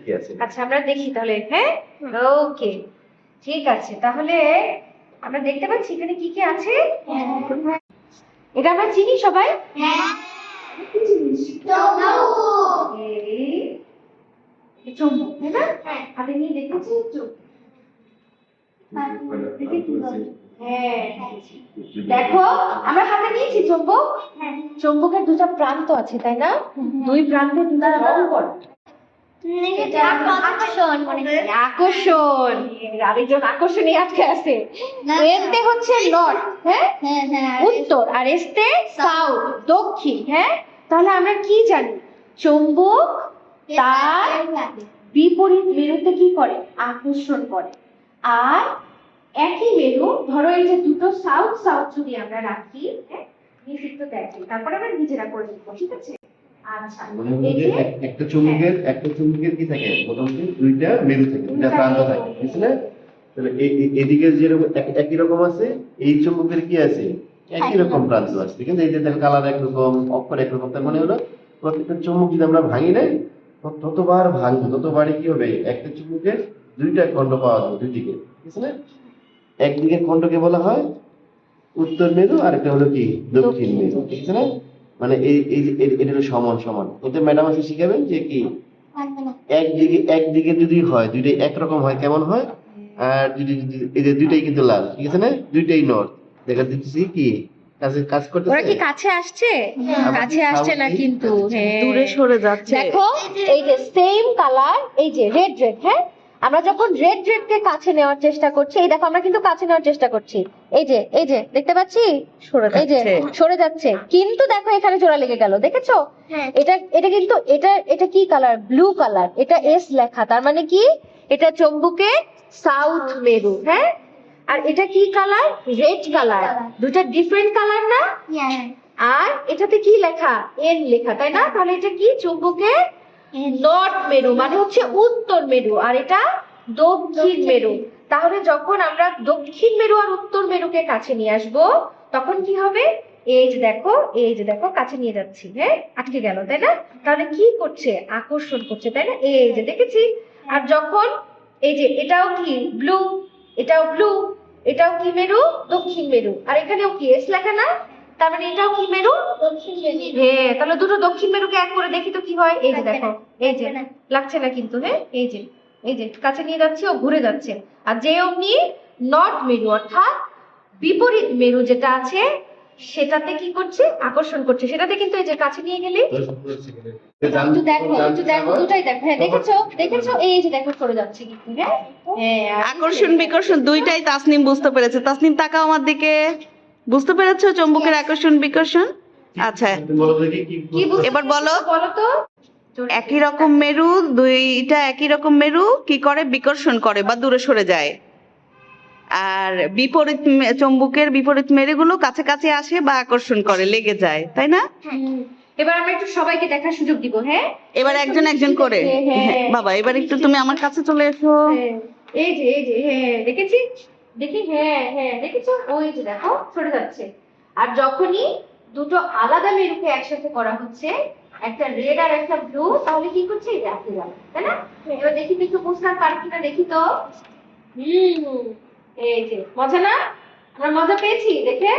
কি আছে। আচ্ছা আমরা দেখি তাহলে, হ্যাঁ ওকে ঠিক আছে। তাহলে আমরা দেখতে পাচ্ছি এখানে কি কি আছে। এটা আমরা চিনি সবাই। এই চুম্বক তাই না? হাতে নিয়ে দেখেছি হ্যাঁ দেখো আমরা হাতে নিয়েছি চুম্বক। চুম্বকের দুটো প্রান্ত আছে তাই না? দুই প্রান্তে দুটো রং করে আকর্ষণ। আরেকজন আকর্ষণী আটকে আছে। এতে হচ্ছে নর্থ, হ্যাঁ উত্তর, আর এসতে সাউথ দক্ষিণ। হ্যাঁ তাহলে আমরা কি জানি চুম্বক তার বিপরীত মেরুতে কি করে আকর্ষণ করে। আর একই মেরু ধরো এই যে দুটো সাউথ সাউথ যদি আমরা রাখি, হ্যাঁ নিশ্চিত দেখি তারপরে আমরা নিজেরা করে দেখবো, ঠিক আছে? আচ্ছা এই যে একটা চুম্বকের কি থাকে মোটামুটি দুইটা মেরু থাকে, দুইটা প্রান্ত থাকে, বুঝছ না? তাহলে এদিকে যেরকম একই রকম আছে, এই চুম্বকের কি আছে একই রকম প্রান্ত আছে, ঠিক আছে? এই যে দেখো কালার একরকম, অক্ষর একরকম, তার মানে হলো প্রত্যেকটা চুম্বক যদি আমরা ভাঙি নাই ততবার ভাঙবো ততবারই কি হবে একটা চুম্বকের দুইটা খণ্ড পাওয়া যাবে দুই দিকে, ঠিক আছে না? একদিকের খণ্ডকে বলা হয় উত্তর মেরু আর একটা হলো কি দক্ষিণ মেরু, ঠিক আছে না? মানে এই যে এটা হলো সমান সমান। এটা ম্যাডাম আছে শিখাবেন যে কি একদিকে যদি হয় দুইটাই একরকম হয় কেমন হয়, আর যদি এই যে দুইটাই কিন্তু লাল, ঠিক আছে না? দুইটাই নর্থ। দেখা দিচ্ছি কি কাজ করতেছে। ওরা কি কাছে আসছে? কাছে আসছে না কিন্তু, হ্যাঁ দূরে সরে যাচ্ছে। দেখো এই যে সেম কালার, এই যে রেড রেড, হ্যাঁ আমরা যখন রেড রেড কে কাছে নেওয়ার চেষ্টা করছি, এই দেখো আমরা কিন্তু কাছে নেওয়ার চেষ্টা করছি, এই যে দেখতে পাচ্ছি এই যে সরে যাচ্ছে, কিন্তু দেখো এখানে জোড়া লেগে গেল, দেখেছো? এটা কিন্তু এটা কি কালার? Blue colour. এটা এস লেখা, তার মানে কি এটা চুম্বকের সাউথ মেরু। হ্যাঁ আর এটা কি কালার? Red colour. দুটা ডিফারেন্ট কালার না? আর এটাতে কি লেখা? এন লেখা, তাই না? তাহলে এটা কি চুম্বকের নর্থ মেরু, মানে হচ্ছে উত্তর মেরু, আর এটা দক্ষিণ মেরু। তাহলে যখন আমরা দক্ষিণ মেরু আর উত্তর মেরুকে কাছে নিয়ে আসব তখন কি হবে? এই যে দেখো কাছে নিয়ে যাচ্ছি, হ্যাঁ আটকে গেল, তাই না? তাহলে কি করছে? আকর্ষণ করছে, তাই না? এই যে দেখেছি। আর যখন এই যে এটাও কি ব্লু, এটাও ব্লু, এটাও কি মেরু? দক্ষিণ মেরু। আর এখানেও কি এস লেখা না? তার মানে এটাও কি মেরু? দক্ষিণ মেরু। হ্যাঁ তাহলে দুটো দক্ষিণ মেরুকে এক করে দেখি তো কি হয়। এই যে দেখো, এই যে লাগছে না কিন্তু, হ্যাঁ এই যে কাছে নিয়ে যাচ্ছে ও ঘুরে যাচ্ছে। আর যে অমনি নর্থ মেরু অর্থাৎ বিপরীত মেরু যেটা আছে সেটাতে কি করছে? আকর্ষণ করছে। সেটাতে কিন্তু এই যে কাছে নিয়ে গেলে একটু দেখো দুটাই দেখো, হ্যাঁ দেখেছো এই যে দেখো সরে যাচ্ছে কিন্তু, হ্যাঁ আকর্ষণ বিকর্ষণ দুইটাই তাসনিম বুঝতে পেরেছে। তাসনিম তাকাও আমার দিকে, বুঝতে পেরেছো চুম্বকের আকর্ষণ বিকর্ষণ? আচ্ছা কি এবার বলো তো। একই রকম মেরু, দুইটা একই রকম মেরু কি করে? বিকর্ষণ করে বা দূরে সরে যায়। আর বিপরীত চুম্বকের বিপরীত মেরুগুলো কাছে কাছে আসে বা আকর্ষণ করে, লেগে যায়, তাই না? এবার আমরা একটু সবাইকে দেখার সুযোগ দিব, হ্যাঁ এবার একজন একজন করে। হ্যাঁ বাবা এবার একটু তুমি আমার কাছে চলে এসো। এই যে হ্যাঁ দেখি হ্যাঁ দেখেছো? ওই যে দেখো সরে যাচ্ছে। আর যখনই দুটো আলাদা মেরুকে একসাথে করা হচ্ছে, একটা রেড আর একটা ব্লু, তাহলে কি করছে? এই দেখে গেল, তাই না? এবার দেখি তো একটু বুঝতে পার কিনা দেখি তো। এই যে মজা না? আমরা মজা পেয়েছি দেখে।